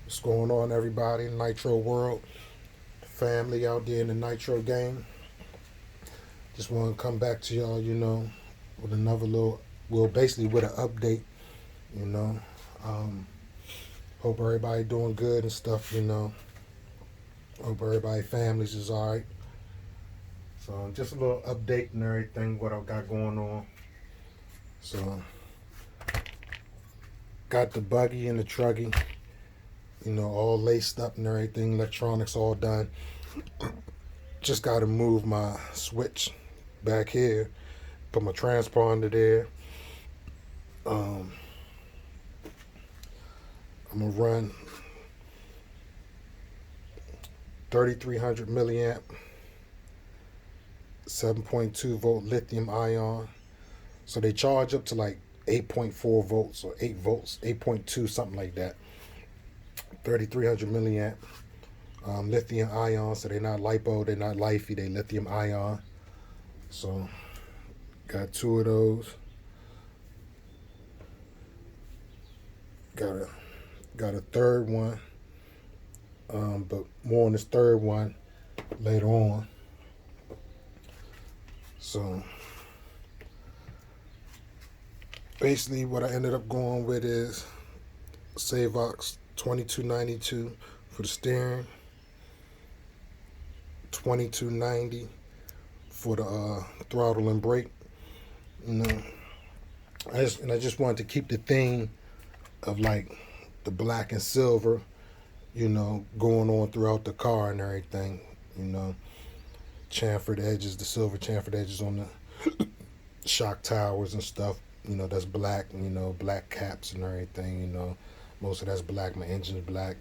What's going on, everybody? Nitro world, family out there in the Nitro game. Just want to come back to y'all, with another basically with an update, you know. Um, Hope everybody doing good and stuff. Hope everybody families is all right. So just a little update and everything, what I got going on. So got the buggy and the truggy, all laced up and everything, electronics all done. Just got to move my switch back here, put my transponder there. Um, I'm gonna run 3,300 milliamp, 7.2 volt lithium ion. So they charge up to like 8.4 volts or 8 volts, 8.2, something like that. 3,300 milliamp lithium ion. So they're not lipo, they're not lifey, they lithium ion. So got two of those. Got a third one, but more on this third one later on. So basically what I ended up going with is Savox 2292 for the steering, 2290 for the throttle and brake. I just wanted to keep the theme of like the black and silver, going on throughout the car and everything. Chamfered edges, the silver chamfered edges on the shock towers and stuff. That's black. Black caps and everything. Most of that's black. My engine's black.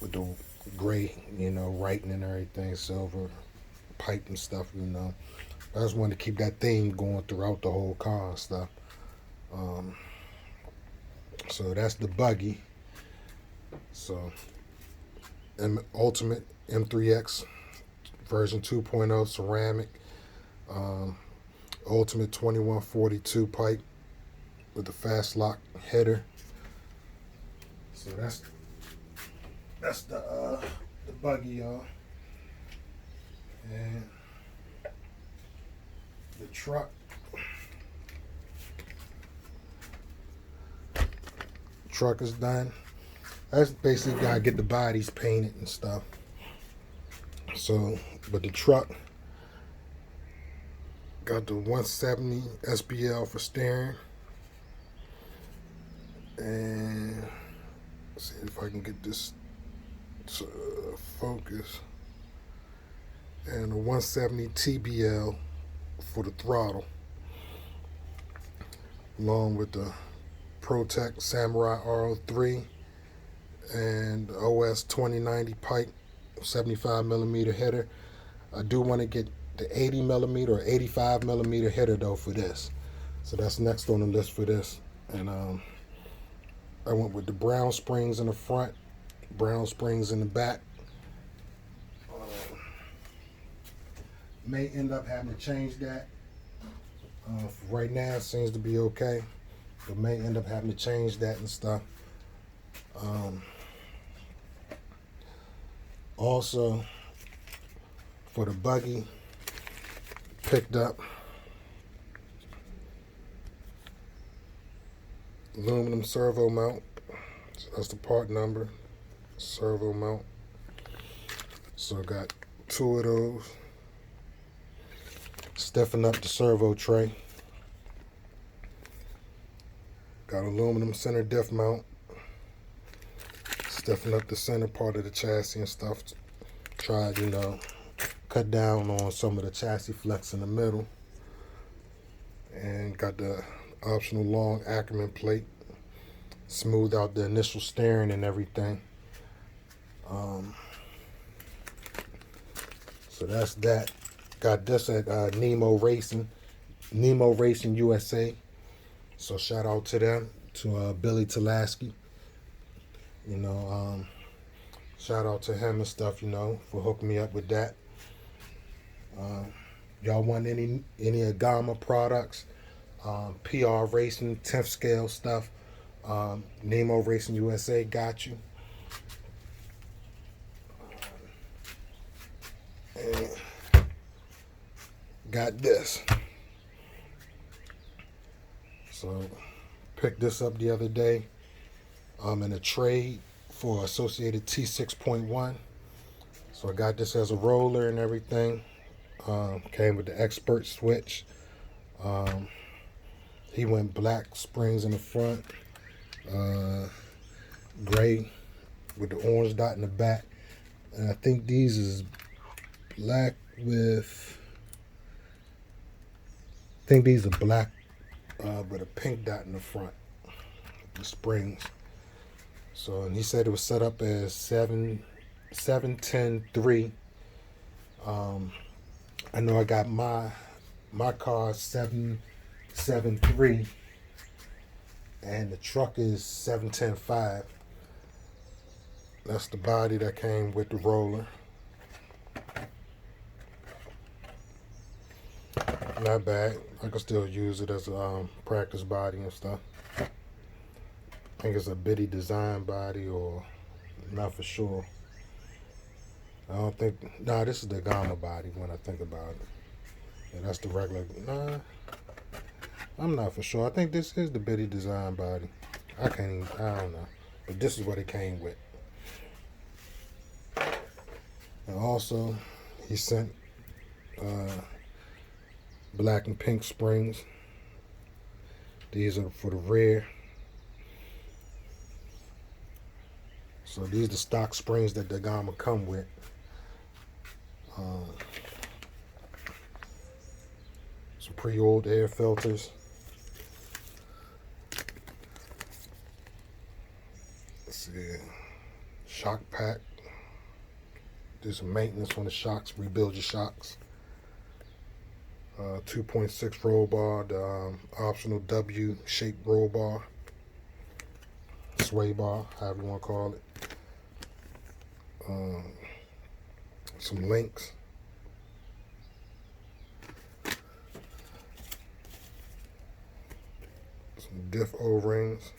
With the gray. Writing and everything, silver pipe and stuff. I just wanted to keep that theme going throughout the whole car and stuff. So that's the buggy. So Ultimate M3X version 2.0 ceramic, Ultimate 2142 pipe with the fast lock header. So that's the buggy, y'all. And the truck is done. That's basically gotta get the bodies painted and stuff. So, but the truck got the 170 SBL for steering, and let's see if I can get this to focus, and the 170 TBL for the throttle, along with the ProTech Samurai RO3 and the OS 2090 pipe 75 millimeter header. I do want to get the 80 millimeter or 85 millimeter header though for this. So that's next on the list for this. And I went with the brown springs in the front, brown springs in the back. May end up having to change that. Right now it seems to be okay, but may end up having to change that and stuff. Also, for the buggy, picked up aluminum servo mount. So that's the part number, servo mount. So I got two of those. Stiffen up the servo tray. Got aluminum center diff mount. Stiffen up the center part of the chassis and stuff. Tried, cut down on some of the chassis flex in the middle. And got the optional long Ackerman plate. Smooth out the initial steering and everything. So that's that. Got this at Nemo Racing USA. So shout out to them, to Billy Talaski. Shout out to him and stuff, for hooking me up with that. Y'all want any Agama products, PR Racing, 10th scale stuff, Nemo Racing USA got you. And got this. So picked this up the other day. In a trade for Associated T6.1. So I got this as a roller and everything. Came with the expert switch. He went black springs in the front, gray with the orange dot in the back. And I think these is black with, I think these are black with a pink dot in the front, the springs. So, and he said it was set up as 710-3. I know I got my car 773, and the truck is 710-5. That's the body that came with the roller. Not bad. I can still use it as a practice body and stuff. I think it's a bitty design body, or not for sure. I don't think. Nah, this is the Agama body when I think about it. Yeah, that's the regular. Nah, I'm not for sure. I think this is the bitty design body. I can't even. I don't know. But this is what it came with. And also, he sent black and pink springs. These are for the rear. So these are the stock springs that the Agama come with. Some pre-oiled air filters. Let's see. Shock pack. Do some maintenance on the shocks. Rebuild your shocks. 2.6 roll bar. The optional W-shaped roll bar. Sway bar, however you want to call it. Some links. Some diff O-rings.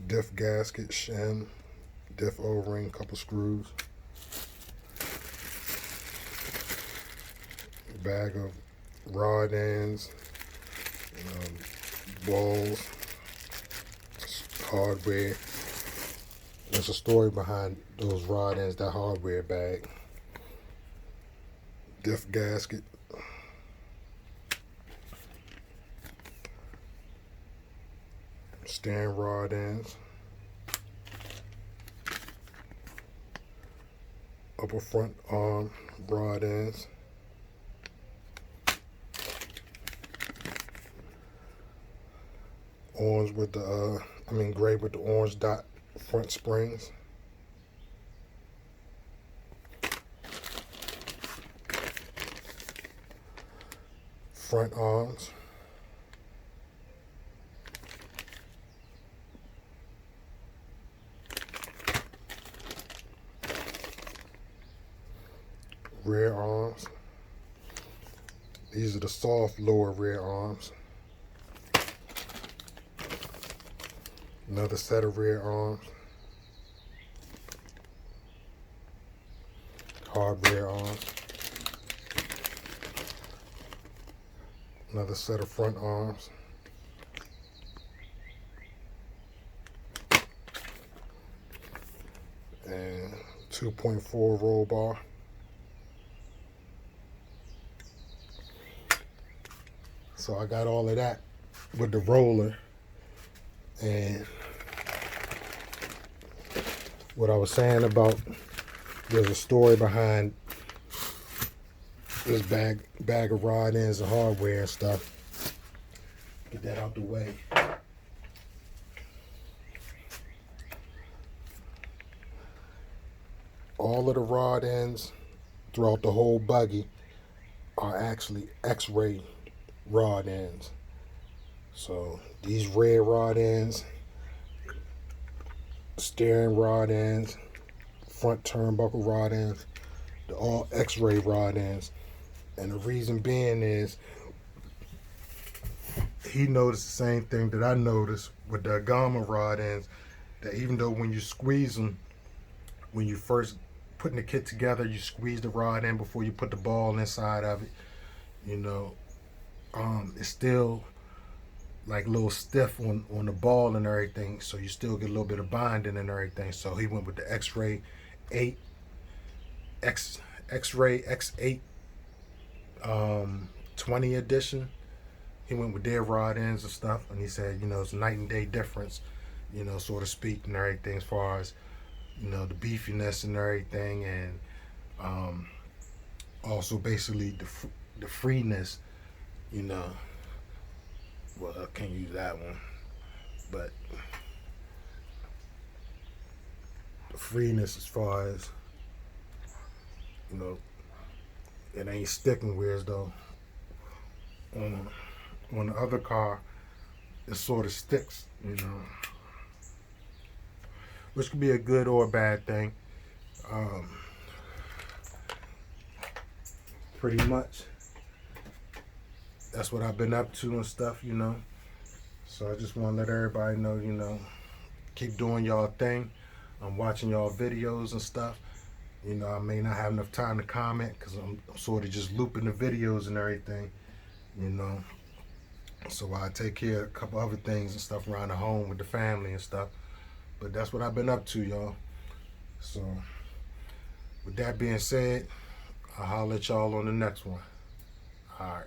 Diff gasket, shim, diff O-ring, couple screws. Bag of rod ends, balls, hardware. There's a story behind those rod ends, that hardware bag. Diff gasket. Steering rod ends. Upper front arm rod ends. Orange with the, gray with the orange dot front springs. Front arms. Rear arms. These are the soft lower rear arms. Another set of rear arms. Hard rear arms. Another set of front arms. And 2.4 roll bar. So I got all of that with the roller. And what I was saying about, there's a story behind this bag of rod ends and hardware and stuff. Get that out the way. All of the rod ends throughout the whole buggy are actually X-ray rod ends. So these red rod ends, steering rod ends, front turnbuckle rod ends, they're all X-ray rod ends. And the reason being is he noticed the same thing that I noticed with the Agama rod ends, that even though when you squeeze them, when you first putting the kit together, you squeeze the rod in before you put the ball inside of it, you know, it's still like a little stiff on the ball and everything, so you still get a little bit of binding and everything. So he went with the X-Ray 8 X-Ray X8 20 edition. He went with their rod ends and stuff, and he said, you know, it's a night and day difference, you know, so to speak, and everything, as far as, you know, the beefiness and everything, and also basically the freeness, you know. Well, I can't use that one, but the freeness as far as, you know, it ain't sticking weird though. On the other car, it sort of sticks, you know, which could be a good or a bad thing. Um, Pretty much, that's what I've been up to and stuff, you know. So I just want to let everybody know, you know, keep doing y'all thing. I'm watching y'all videos and stuff. You know, I may not have enough time to comment because I'm sort of just looping the videos and everything, you know. So I take care of a couple other things and stuff around the home with the family and stuff. But that's what I've been up to, y'all. So with that being said, I'll holler at y'all on the next one. All right.